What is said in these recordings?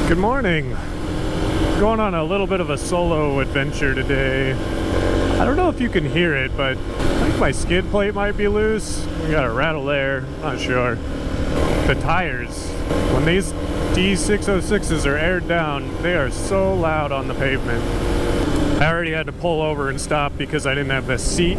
Good morning. Going on a little bit of a solo adventure today. I don't know if you can hear it, but I think my skid plate might be loose. We got a rattle there, not sure. The tires, when these D606s are aired down, they are so loud on the pavement. I already had to pull over and stop because I didn't have the seat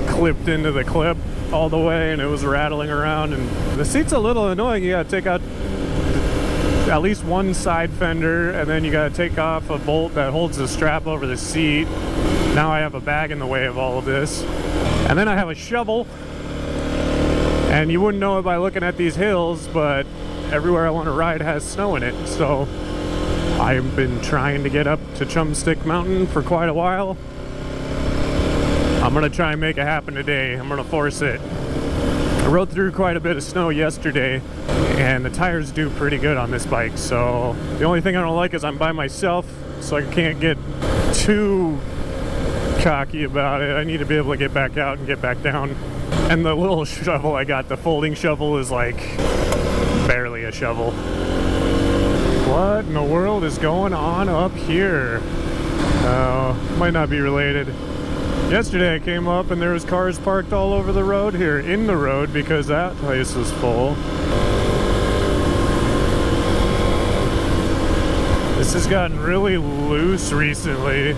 clipped into the clip all the way and it was rattling around, and the seat's a little annoying. You gotta take out at least one side fender, and then you gotta take off a bolt that holds the strap over the seat. Now I have a bag in the way of all of this, and then I have a shovel, and you wouldn't know it by looking at these hills, but everywhere I want to ride has snow in it. So I've been trying to get up to Chumstick Mountain for quite a while. I'm gonna try and make it happen today. I'm gonna force it. I rode through quite a bit of snow yesterday, and the tires do pretty good on this bike. So the only thing I don't like is I'm by myself, so I can't get too cocky about it. I need to be able to get back out and get back down. And the little shovel I got, the folding shovel, is like barely a shovel. What in the world is going on up here? Might not be related. Yesterday I came up and there was cars parked all over the road here, in the road, because that place was full. This has gotten really loose recently.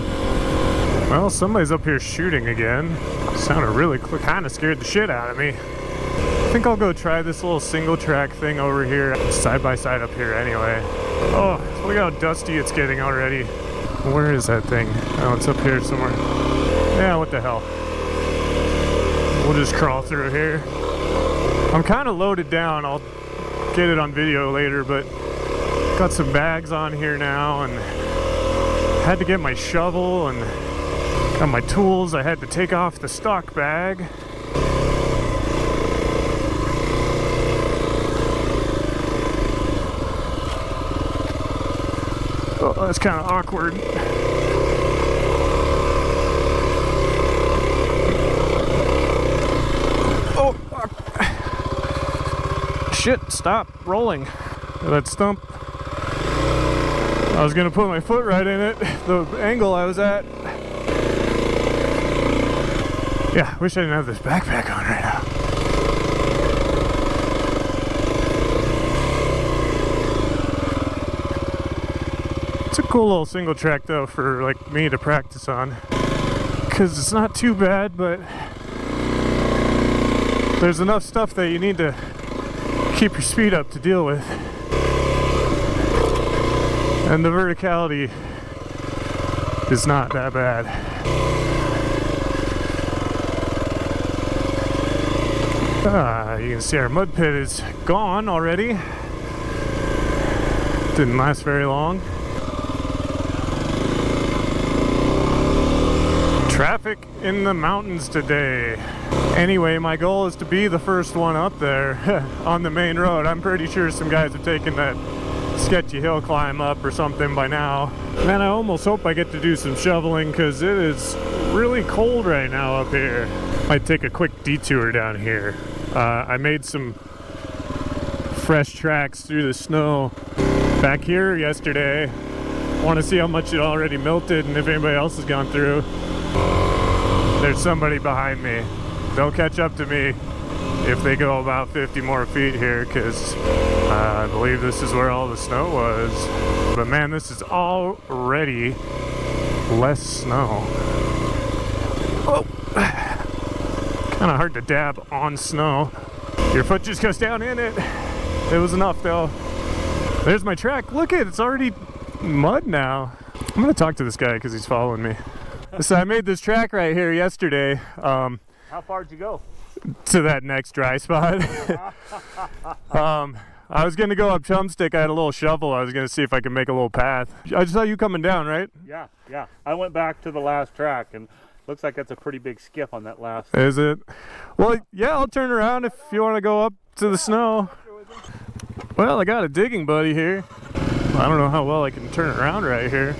Well, somebody's up here shooting again. Sounded really quick, kind of scared the shit out of me. I think I'll go try this little single track thing over here, side by side up here anyway. Oh, look how dusty it's getting already. Where is that thing? Oh, it's up here somewhere. Yeah, what the hell. We'll just crawl through here. I'm kind of loaded down. I'll get it on video later, but got some bags on here now, and had to get my shovel and got my tools. I had to take off the stock bag. Oh, that's kind of awkward. Oh, shit, stop rolling. That stump. I was gonna put my foot right in it, the angle I was at. Yeah, I wish I didn't have this backpack on right now. It's a cool little single track though for like me to practice on, because it's not too bad, but there's enough stuff that you need to keep your speed up to deal with. And the verticality is not that bad. You can see our mud pit is gone already. Didn't last very long. Traffic in the mountains today. Anyway, my goal is to be the first one up there on the main road. I'm pretty sure some guys have taken that sketchy hill climb up or something by now. Man, I almost hope I get to do some shoveling, because it is really cold right now up here. Might take a quick detour down here. I made some fresh tracks through the snow back here yesterday. Want to see how much it already melted and if anybody else has gone through. There's somebody behind me. They'll catch up to me if they go about 50 more feet here, because I believe this is where all the snow was. But man, this is already less snow. Oh, kind of hard to dab on snow. Your foot just goes down in it. It was enough though. There's my track. Look at it, it's already mud now. I'm gonna talk to this guy because he's following me. So I made this track right here yesterday. How far did you go? To that next dry spot. I was gonna go up Chumstick. I had a little shovel. I was gonna see if I could make a little path. I just saw you coming down, right? Yeah. I went back to the last track, and looks like that's a pretty big skip on that last. Is it? Well, yeah, I'll turn around if you want to go up to the snow. Well, I got a digging buddy here. I don't know how well I can turn around right here.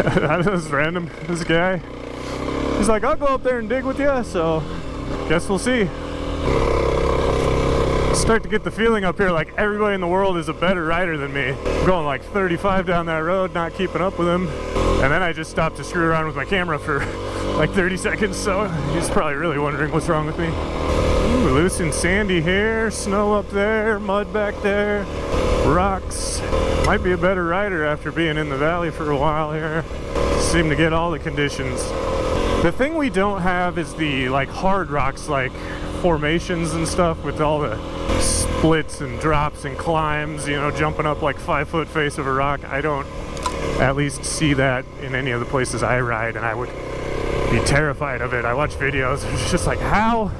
That was random. This guy, he's like, I'll go up there and dig with you. So guess we'll see. Start to get the feeling up here like everybody in the world is a better rider than me. I'm going like 35 down that road, not keeping up with him. And then I just stopped to screw around with my camera for like 30 seconds, so he's probably really wondering what's wrong with me. Ooh, loose and sandy here, snow up there, mud back there, rocks. Might be a better rider after being in the valley for a while here. Seem to get all the conditions. The thing we don't have is the like hard rocks, like formations and stuff with all the splits and drops and climbs, you know, jumping up like 5-foot face of a rock. I don't at least see that in any of the places I ride, and I would be terrified of it. I watch videos, it's just like, how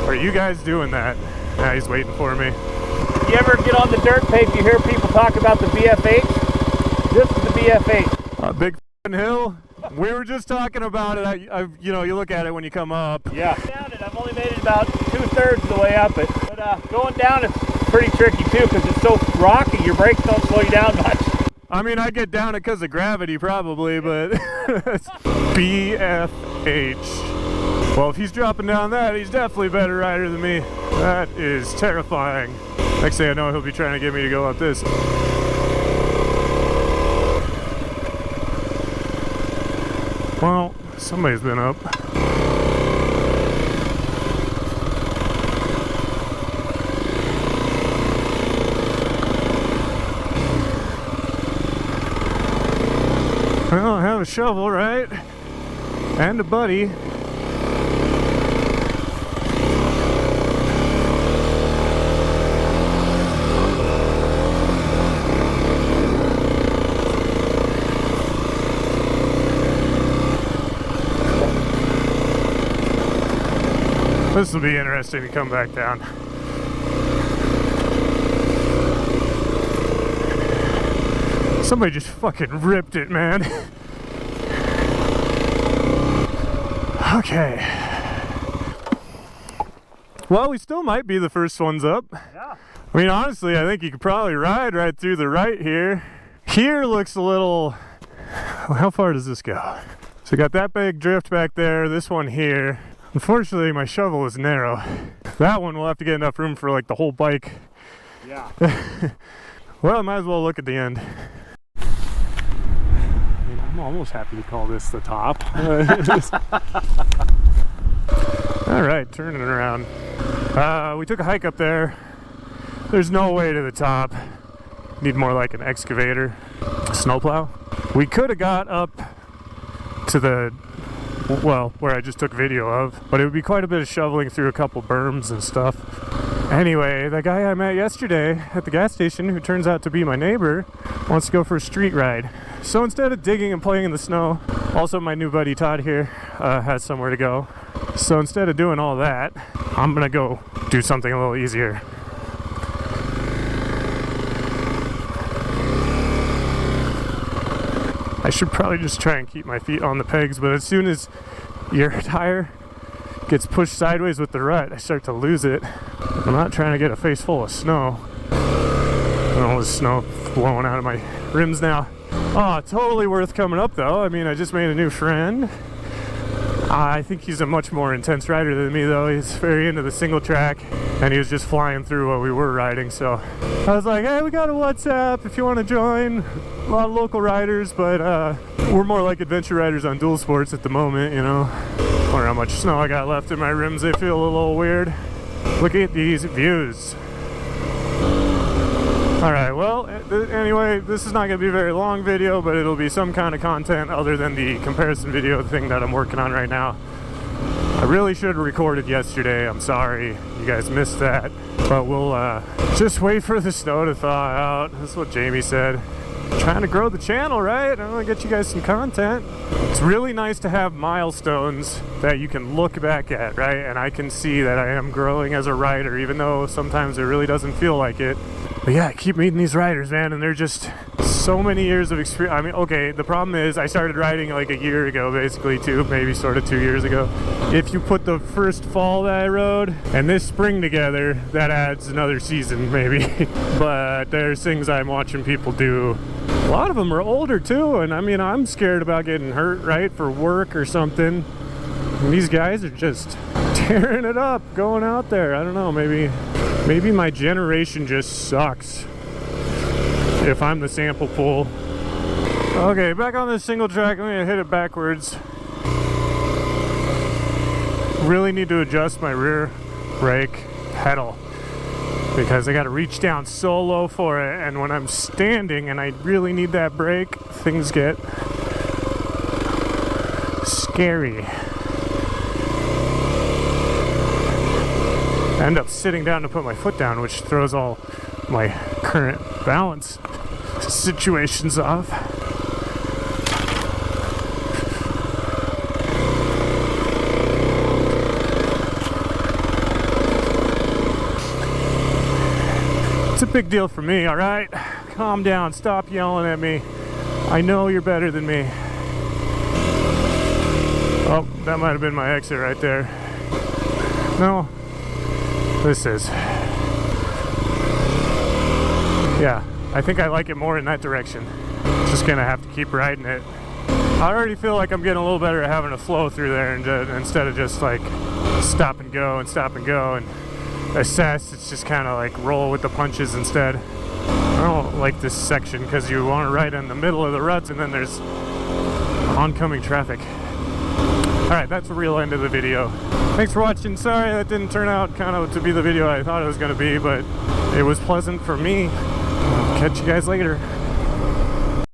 are you guys doing that? Now he's waiting for me. You ever get on the dirt page, you hear people talk about the BF8? This is the BF8. A big hill. We were just talking about it. You know, you look at it when you come up. Yeah. Down it, I've only made it about 2/3 of the way up it. But going down it's pretty tricky too, because it's so rocky. Your brakes don't slow you down much. I mean, I get down it because of gravity probably, but BFH. Well, if he's dropping down that, he's definitely a better rider than me. That is terrifying. Next thing I know, he'll be trying to get me to go up this. Well, somebody's been up. Well, I have a shovel, right? And a buddy. This will be interesting to come back down. Somebody just fucking ripped it, man. Okay. Well, we still might be the first ones up. Yeah. I mean, honestly, I think you could probably ride right through the right here. Here looks a little... How far does this go? So we got that big drift back there, this one here. Unfortunately, my shovel is narrow. That one will have to get enough room for like the whole bike. Yeah. Well, I might as well look at the end. I mean, I'm almost happy to call this the top. All right, turning it around. We took a hike up there. There's no way to the top. Need more like an excavator, a snowplow. We could have got up to the, well, where I just took video of, but it would be quite a bit of shoveling through a couple berms and stuff. Anyway, the guy I met yesterday at the gas station, who turns out to be my neighbor, wants to go for a street ride. So instead of digging and playing in the snow, also my new buddy Todd here has somewhere to go. So instead of doing all that, I'm gonna go do something a little easier. I should probably just try and keep my feet on the pegs, but as soon as your tire gets pushed sideways with the rut, I start to lose it. I'm not trying to get a face full of snow. All this snow blowing out of my rims now. Oh, totally worth coming up though. I mean, I just made a new friend. I think he's a much more intense rider than me though. He's very into the single track, and he was just flying through what we were riding. So I was like, hey, we got a WhatsApp if you want to join. A lot of local riders, but we're more like adventure riders on dual sports at the moment, you know. I wonder how much snow I got left in my rims. They feel a little weird. Look at these views. Alright, well, anyway, this is not going to be a very long video, but it'll be some kind of content other than the comparison video thing that I'm working on right now. I really should have recorded yesterday. I'm sorry you guys missed that. But we'll just wait for the snow to thaw out. That's what Jamie said. Trying to grow the channel, right? I want to get you guys some content. It's really nice to have milestones that you can look back at, right? And I can see that I am growing as a rider, even though sometimes it really doesn't feel like it. But yeah, I keep meeting these riders, man, and they're just so many years of experience. I mean, okay, the problem is I started riding like a year ago, basically, maybe sort of 2 years ago. If you put the first fall that I rode and this spring together, that adds another season, maybe. But there's things I'm watching people do. A lot of them are older too, and I mean, I'm scared about getting hurt, right, for work or something. And these guys are just tearing it up, going out there. I don't know, maybe my generation just sucks if I'm the sample pool. Okay, back on this single track, I'm gonna hit it backwards. Really need to adjust my rear brake pedal because I gotta reach down so low for it, and when I'm standing and I really need that brake, things get scary. I end up sitting down to put my foot down, which throws all my current balance situations off. It's a big deal for me, all right? Calm down, stop yelling at me. I know you're better than me. Oh, that might have been my exit right there. No, this is. Yeah, I think I like it more in that direction. Just gonna have to keep riding it. I already feel like I'm getting a little better at having a flow through there and instead of just like stop and go and assess. It's just kind of like roll with the punches instead. I don't like this section because you want to ride in the middle of the ruts and then there's oncoming traffic. Alright, that's the real end of the video. Thanks for watching. Sorry that didn't turn out kind of to be the video I thought it was going to be, but it was pleasant for me. I'll catch you guys later.